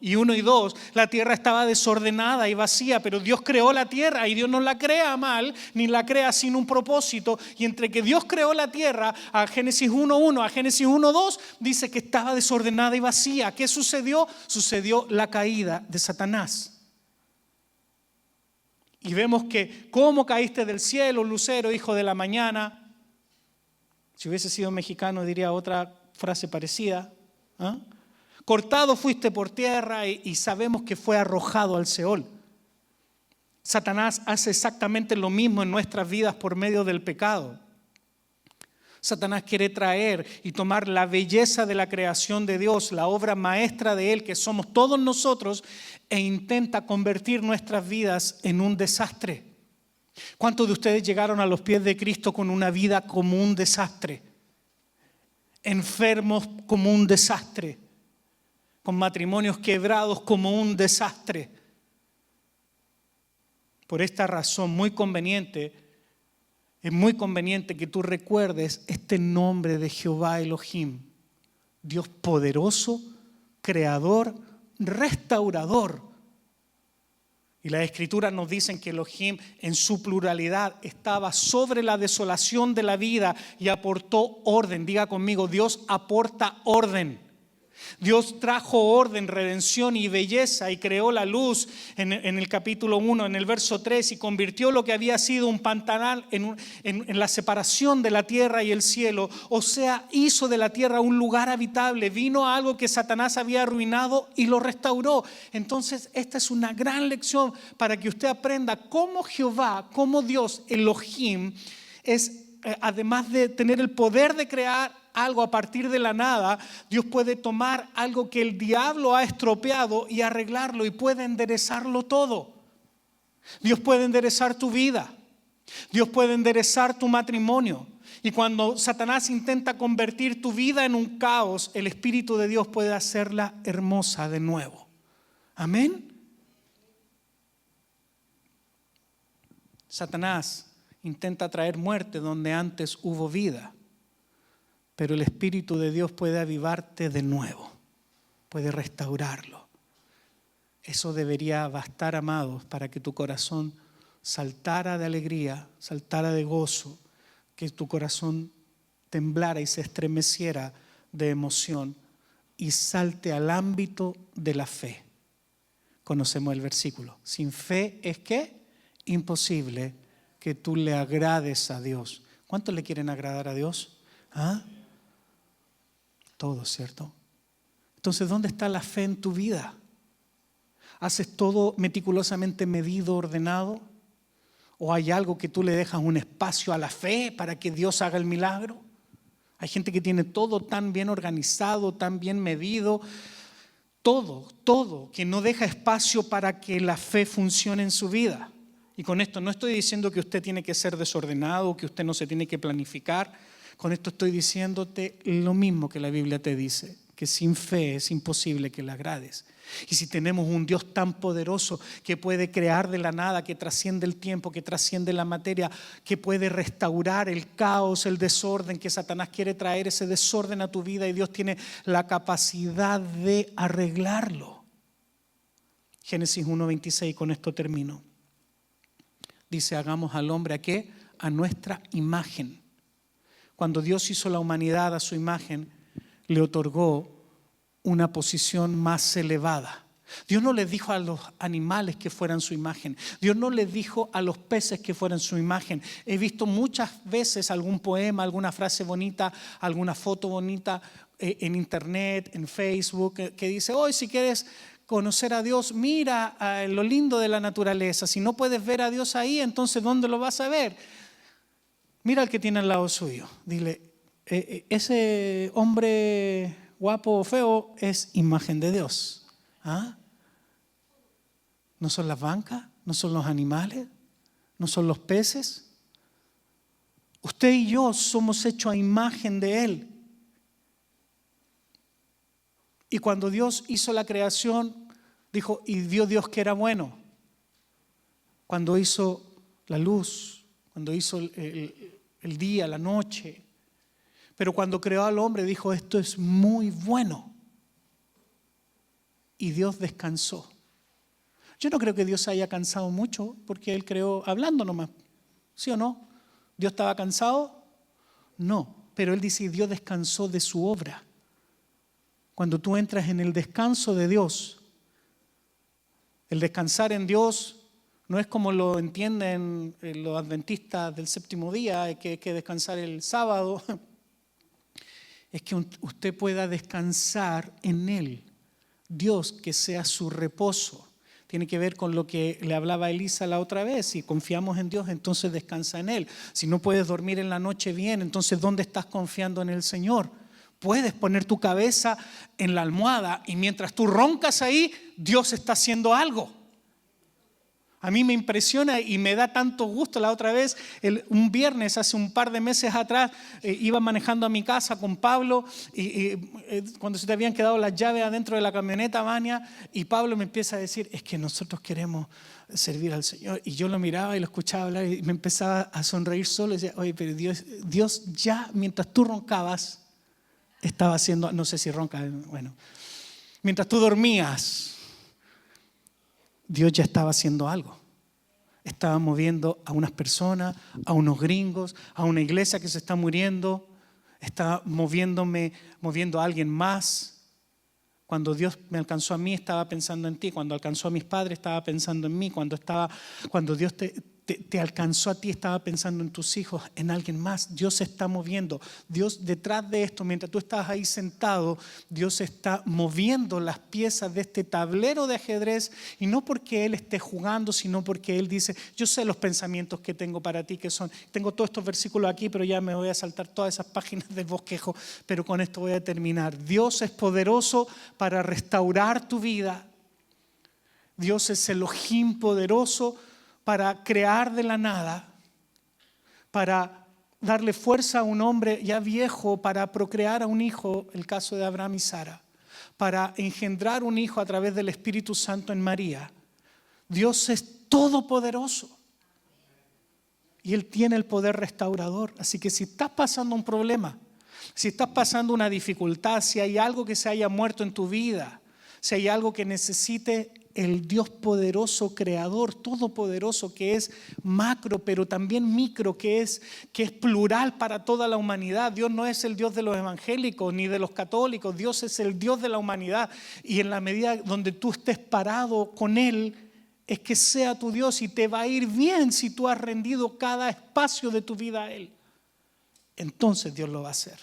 y 1 y 2, la tierra estaba desordenada y vacía, pero Dios creó la tierra y Dios no la crea mal, ni la crea sin un propósito. Y entre que Dios creó la tierra, a Génesis 1:1, a Génesis 1:2, dice que estaba desordenada y vacía. ¿Qué sucedió? Sucedió la caída de Satanás. Y vemos que, ¿cómo caíste del cielo, lucero, hijo de la mañana? Si hubiese sido mexicano diría otra frase parecida. ¿Ah? Cortado fuiste por tierra y sabemos que fue arrojado al Seol. Satanás hace exactamente lo mismo en nuestras vidas por medio del pecado. Satanás quiere traer y tomar la belleza de la creación de Dios, la obra maestra de Él, que somos todos nosotros, e intenta convertir nuestras vidas en un desastre. ¿Cuántos de ustedes llegaron a los pies de Cristo con una vida como un desastre? Enfermos como un desastre, con matrimonios quebrados como un desastre. Por esta razón es muy conveniente que tú recuerdes este nombre de Jehová Elohim, Dios poderoso, creador, restaurador. Y las Escrituras nos dicen que Elohim en su pluralidad estaba sobre la desolación de la vida y aportó orden. Diga conmigo, Dios aporta orden. Dios trajo orden, redención y belleza y creó la luz en el capítulo 1, en el verso 3, y convirtió lo que había sido un pantanal en la separación de la tierra y el cielo. O sea, hizo de la tierra un lugar habitable. Vino a algo que Satanás había arruinado y lo restauró. Entonces, esta es una gran lección para que usted aprenda cómo Jehová, cómo Dios, Elohim, es, además de tener el poder de crear algo a partir de la nada, Dios puede tomar algo que el diablo ha estropeado y arreglarlo y puede enderezarlo todo. Dios puede enderezar tu vida. Dios puede enderezar tu matrimonio. Y cuando Satanás intenta convertir tu vida en un caos, el Espíritu de Dios puede hacerla hermosa de nuevo. Amén. Satanás intenta traer muerte donde antes hubo vida. Pero el Espíritu de Dios puede avivarte de nuevo, puede restaurarlo. Eso debería bastar, amados, para que tu corazón saltara de alegría, saltara de gozo, que tu corazón temblara y se estremeciera de emoción y salte al ámbito de la fe. Conocemos el versículo. Sin fe es ¿qué? Imposible que tú le agrades a Dios. ¿Cuántos le quieren agradar a Dios? ¿Ah? Todo, ¿cierto? Entonces, ¿dónde está la fe en tu vida? ¿Haces todo meticulosamente medido, ordenado? ¿O hay algo que tú le dejas un espacio a la fe para que Dios haga el milagro? Hay gente que tiene todo tan bien organizado, tan bien medido, todo que no deja espacio para que la fe funcione en su vida. Y con esto no estoy diciendo que usted tiene que ser desordenado, que usted no se tiene que planificar. Con esto estoy diciéndote lo mismo que la Biblia te dice, que sin fe es imposible que le agrades. Y si tenemos un Dios tan poderoso que puede crear de la nada, que trasciende el tiempo, que trasciende la materia, que puede restaurar el caos, el desorden, que Satanás quiere traer ese desorden a tu vida y Dios tiene la capacidad de arreglarlo. Génesis 1:26, con esto termino. Dice, hagamos al hombre ¿a qué? A nuestra imagen. Cuando Dios hizo la humanidad a su imagen, le otorgó una posición más elevada. Dios no le dijo a los animales que fueran su imagen. Dios no le dijo a los peces que fueran su imagen. He visto muchas veces algún poema, alguna frase bonita, alguna foto bonita en internet, en Facebook, que dice, hoy si quieres conocer a Dios, mira lo lindo de la naturaleza. Si no puedes ver a Dios ahí, entonces ¿dónde lo vas a ver? Mira al que tiene al lado suyo. Dile, ese hombre guapo o feo es imagen de Dios. ¿Ah? ¿No son las bancas? ¿No son los animales? ¿No son los peces? Usted y yo somos hechos a imagen de Él. Y cuando Dios hizo la creación, dijo, y vio Dios que era bueno. Cuando hizo la luz, cuando hizo el día, la noche. Pero cuando creó al hombre dijo, esto es muy bueno. Y Dios descansó. Yo no creo que Dios haya cansado mucho porque Él creó hablando nomás. ¿Sí o no? ¿Dios estaba cansado? No. Pero Él dice, Dios descansó de su obra. Cuando tú entras en el descanso de Dios, el descansar en Dios no es como lo entienden los adventistas del séptimo día, que hay que descansar el sábado. Es que usted pueda descansar en Él. Dios, que sea su reposo. Tiene que ver con lo que le hablaba Elisa la otra vez. Si confiamos en Dios, entonces descansa en Él. Si no puedes dormir en la noche bien, entonces ¿dónde estás confiando en el Señor? Puedes poner tu cabeza en la almohada y mientras tú roncas ahí, Dios está haciendo algo. A mí me impresiona y me da tanto gusto. La otra vez, un viernes, hace un par de meses atrás, iba manejando a mi casa con Pablo y cuando se te habían quedado las llaves adentro de la camioneta, Vania, y Pablo me empieza a decir, es que nosotros queremos servir al Señor. Y yo lo miraba y lo escuchaba hablar y me empezaba a sonreír solo y decía, oye, pero Dios ya, mientras tú roncabas, estaba haciendo, no sé si ronca, bueno, mientras tú dormías, Dios ya estaba haciendo algo. Estaba moviendo a unas personas, a unos gringos, a una iglesia que se está muriendo. Estaba moviendo a alguien más. Cuando Dios me alcanzó a mí, estaba pensando en ti. Cuando alcanzó a mis padres, estaba pensando en mí. Cuando Dios te alcanzó a ti, estaba pensando en tus hijos, en alguien más. Dios se está moviendo. Dios detrás de esto, mientras tú estás ahí sentado, Dios está moviendo las piezas de este tablero de ajedrez, y no porque Él esté jugando, sino porque Él dice, yo sé los pensamientos que tengo para ti, que son, tengo todos estos versículos aquí, pero ya me voy a saltar todas esas páginas del bosquejo, pero con esto voy a terminar. Dios es poderoso para restaurar tu vida. Dios es Elohim poderoso para crear de la nada, para darle fuerza a un hombre ya viejo, para procrear a un hijo, el caso de Abraham y Sara, para engendrar un hijo a través del Espíritu Santo en María. Dios es todopoderoso y Él tiene el poder restaurador. Así que si estás pasando un problema, si estás pasando una dificultad, si hay algo que se haya muerto en tu vida, si hay algo que necesite el Dios poderoso, creador, todopoderoso, que es macro, pero también micro, que es plural para toda la humanidad. Dios no es el Dios de los evangélicos ni de los católicos. Dios es el Dios de la humanidad. Y en la medida donde tú estés parado con Él, es que sea tu Dios, y te va a ir bien si tú has rendido cada espacio de tu vida a Él. Entonces Dios lo va a hacer.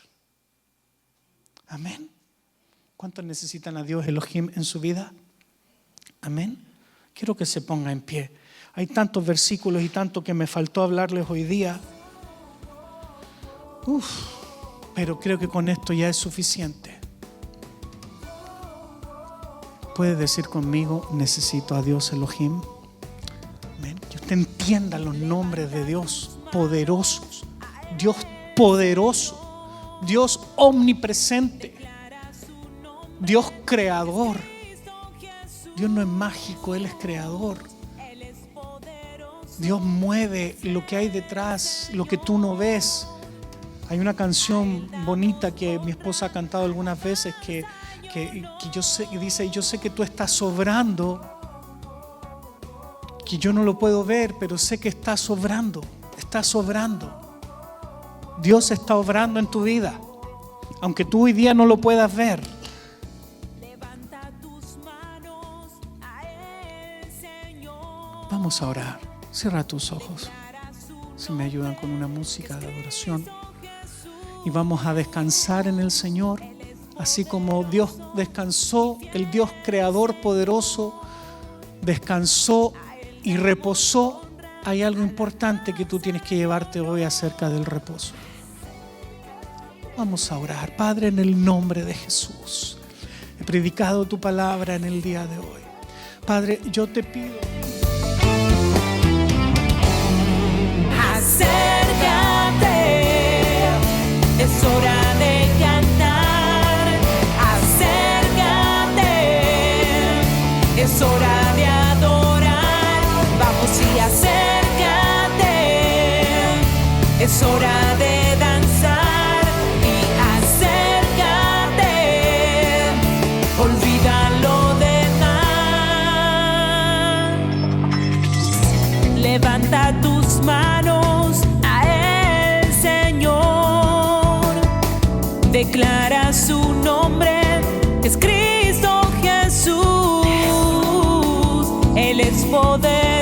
Amén. ¿Cuántos necesitan a Dios Elohim en su vida? Amén. Quiero que se ponga en pie. Hay tantos versículos y tanto que me faltó hablarles hoy día. Pero creo que con esto ya es suficiente. ¿Puede decir conmigo, necesito a Dios Elohim? Amén. Que usted entienda los nombres de Dios poderosos. Dios poderoso. Dios omnipresente. Dios creador. Dios no es mágico, Él es creador. Dios mueve lo que hay detrás, lo que tú no ves. Hay una canción bonita que mi esposa ha cantado algunas veces que yo sé, dice: yo sé que tú estás sobrando, que yo no lo puedo ver, pero sé que estás sobrando, estás sobrando. Dios está obrando en tu vida, aunque tú hoy día no lo puedas ver. Vamos a orar. Cierra tus ojos, si me ayudan con una música de adoración, y vamos a descansar en el Señor, así como Dios descansó, el Dios creador poderoso descansó y reposó. Hay algo importante que tú tienes que llevarte hoy acerca del reposo. Vamos a orar. Padre, en el nombre de Jesús, he predicado tu palabra en el día de hoy. Padre, yo te pido, acércate, es hora de cantar. Acércate, es hora de adorar. Vamos y acércate, es hora de danzar. Y acércate, olvida lo demás. Levanta tus manos a el Señor, declara su nombre, es Cristo Jesús. Él es poderoso.